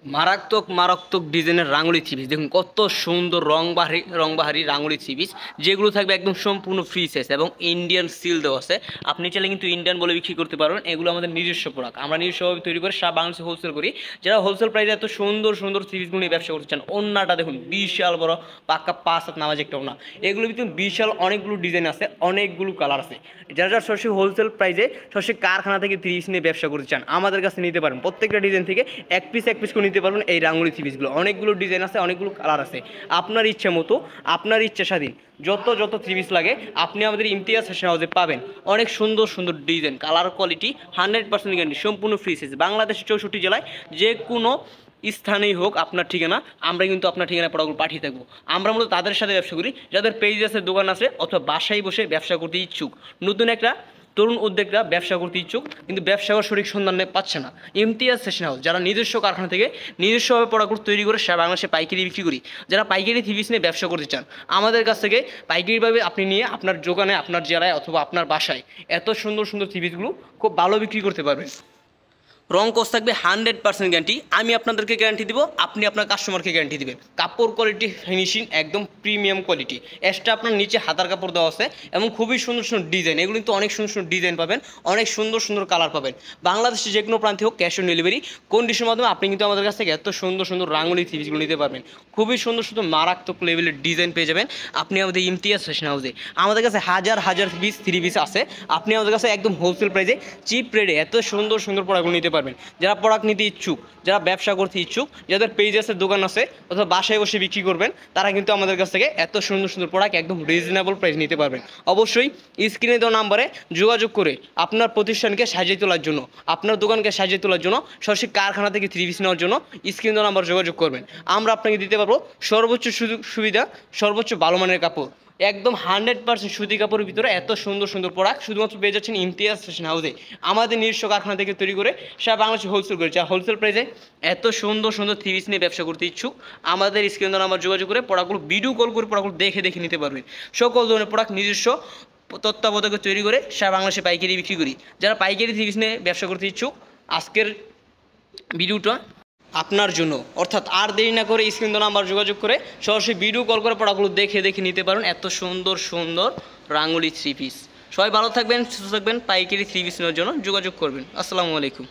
মারাত্মক মারাত্মক ডিজাইনের রাঙুলি থ্রি পিস দেখুন কত সুন্দর রংবাহারি রাঙুলি থ্রি পিস, যেগুলো থাকবে একদম সম্পূর্ণ ফ্রি সাইজ এবং ইন্ডিয়ান সিল দেওয়া আছে। আপনি চাইলে কিন্তু ইন্ডিয়ান বলে বিক্রি করতে পারবেন। এগুলো আমাদের নিজস্ব প্রোডাক্ট, আমরা নিজস্বভাবে তৈরি করে সারা বাংলাদেশে হোলসেল করি। যারা হোলসেল প্রাইসে এত সুন্দর সুন্দর থ্রি পিসগুলো নিয়ে ব্যবসা করতে চান, ওন্নাটা দেখুন বিশাল বড় পাক্কা 5 হাত নামাজ একটা ওন্না। এগুলো কিন্তু বিশাল অনেকগুলো ডিজাইন আছে, অনেকগুলো কালার আছে। যারা যারা সরাসরি হোলসেল প্রাইসে সরাসরি কারখানা থেকে থ্রি পিস নিয়ে ব্যবসা করতে চান, আমাদের কাছে নিতে পারেন। প্রত্যেকটা ডিজাইন থেকে এক পিস করে নিতে পারবেন। এই রাঙুলি থ্রি পিসগুলো অনেকগুলো ডিজাইন আছে, অনেকগুলো কালার আছে। আপনার ইচ্ছা মতো, আপনার ইচ্ছা স্বাধীন যত থ্রি পিস লাগে আপনি আমাদের ইমতিয়াজ ফ্যাশন হাউসে পাবেন। অনেক সুন্দর সুন্দর ডিজাইন, কালার কোয়ালিটি 100% গ্যারান্টি, সম্পূর্ণ ফ্রি সাইজ। বাংলাদেশের 64 জেলায় যে কোনো স্থানেই হোক আপনার ঠিকানা, আমরা কিন্তু আপনার ঠিকানা প্রোডাক্টগুলো পাঠিয়ে থাকবো। আমরা মূলত তাদের সাথে ব্যবসা করি যাদের পেজ আছে, দোকান আছে, অথবা বাসায় বসে ব্যবসা করতে ইচ্ছুক। নতুন একটা তরুণ উদ্যোক্তা ব্যবসা করতে ইচ্ছুক কিন্তু ব্যবসা করার সঠিক সন্ধান পাচ্ছে না। ইমতিয়াজ ফ্যাশন হাউস, যারা নিজস্ব কারখানা থেকে নিজস্বভাবে প্রোডাক্ট তৈরি করে সারা বাংলাদেশে পাইকারি বিক্রি করি। যারা পাইকারি থ্রি পিস নিয়ে ব্যবসা করতে চান, আমাদের কাছ থেকে পাইকারিভাবে আপনি নিয়ে আপনার দোকানে, আপনার জেলায় অথবা আপনার বাসায় এত সুন্দর সুন্দর থ্রি পিসগুলো খুব ভালো বিক্রি করতে পারবেন। রং কস থাকবে 100% গ্যারান্টি। আমি আপনাদেরকে গ্যারান্টি দিব, আপনি আপনার কাস্টমারকে গ্যারান্টি দিবেন। কাপড় কোয়ালিটি ফিনিশিং একদম প্রিমিয়াম কোয়ালিটি। এক্সট্রা আপনার নিচে হাতার কাপড় দেওয়া আছে এবং খুবই সুন্দর সুন্দর ডিজাইন। এগুলো কিন্তু অনেক সুন্দর সুন্দর ডিজাইন পাবেন, অনেক সুন্দর সুন্দর কালার পাবেন। বাংলাদেশে যে কোনো প্রান্তে হোক ক্যাশ অন ডেলিভারি কন্ডিশনের মাধ্যমে আপনি কিন্তু আমাদের কাছ থেকে এত সুন্দর সুন্দর রাঙুলি থ্রি পিসগুলো নিতে পারবেন। খুবই সুন্দর সুন্দর মারাত্মক লেভেলের ডিজাইন পেয়ে যাবেন আপনি আমাদের ইমতিয়াজ ফ্যাশন হাউসে। আমাদের কাছে হাজার হাজার পিস থ্রি পিস আছে, আপনি আমাদের কাছে একদম হোলসেল প্রাইসে চিপ রেটে এত সুন্দর সুন্দর প্রোডাক্টগুলো নিতে পারবেন। যারা প্রোডাক্ট নিতে ইচ্ছুক, যারা ব্যবসা করতে ইচ্ছুক, যাদের পেজ আছে, দোকান আছে, অথবা বাসায় বসে বিক্রি করবেন, তারা কিন্তু আমাদের কাছ থেকে এত সুন্দর সুন্দর প্রোডাক্ট একদম রিজনেবল প্রাইস নিতে পারবেন। অবশ্যই স্ক্রিনে দেওয়া নাম্বারে যোগাযোগ করে আপনার প্রতিষ্ঠানকে সাজিয়ে তোলার জন্য, আপনার দোকানকে সাজিয়ে তোলার জন্য, সরাসরি কারখানা থেকে থ্রি পিস নেওয়ার জন্য স্ক্রিনে দেওয়া নাম্বারে যোগাযোগ করবেন। আমরা আপনাকে দিতে পারবো সর্বোচ্চ সুযোগ সুবিধা, সর্বোচ্চ ভালো মানের কাপড়, একদম 100% সুতি কাপড়ের ভিতরে এত সুন্দর সুন্দর প্রোডাক্ট শুধুমাত্র পেয়ে যাচ্ছেন ইমতিয়াজ ফ্যাশন হাউসে। আমাদের নিজস্ব কারখানা থেকে তৈরি করে সারা বাংলাদেশে হোলসেল করেছে। আর হোলসেল প্রাইসে এত সুন্দর সুন্দর থ্রি পিস নিয়ে ব্যবসা করতে ইচ্ছুক, আমাদের স্ক্রিন দ্বারা আমার যোগাযোগ করে প্রোডাক্টগুলো ভিডিও কল করে প্রোডাক্টগুলো দেখে দেখে নিতে পারবেন। সকল ধরনের প্রোডাক্ট নিজস্ব তত্ত্বাবধায়কে তৈরি করে সারা বাংলাদেশে পাইকারি বিক্রি করি। যারা পাইকারি থ্রি পিস নিয়ে ব্যবসা করতে ইচ্ছুক, আজকের ভিডিওটা আপনার জন্য। অর্থাৎ আর দেরি না করে স্ক্রিন দ্বারা আমার যোগাযোগ করে সরাসরি ভিডিও কল করে প্রোডাক্টগুলো দেখে দেখে নিতে পারেন এত সুন্দর সুন্দর রাঙুলি থ্রি পিস। সবাই ভালো থাকবেন, সুস্থ থাকবেন। পাইকারি থ্রি পিস নেওয়ার জন্য যোগাযোগ করবেন। আসসালামু আলাইকুম।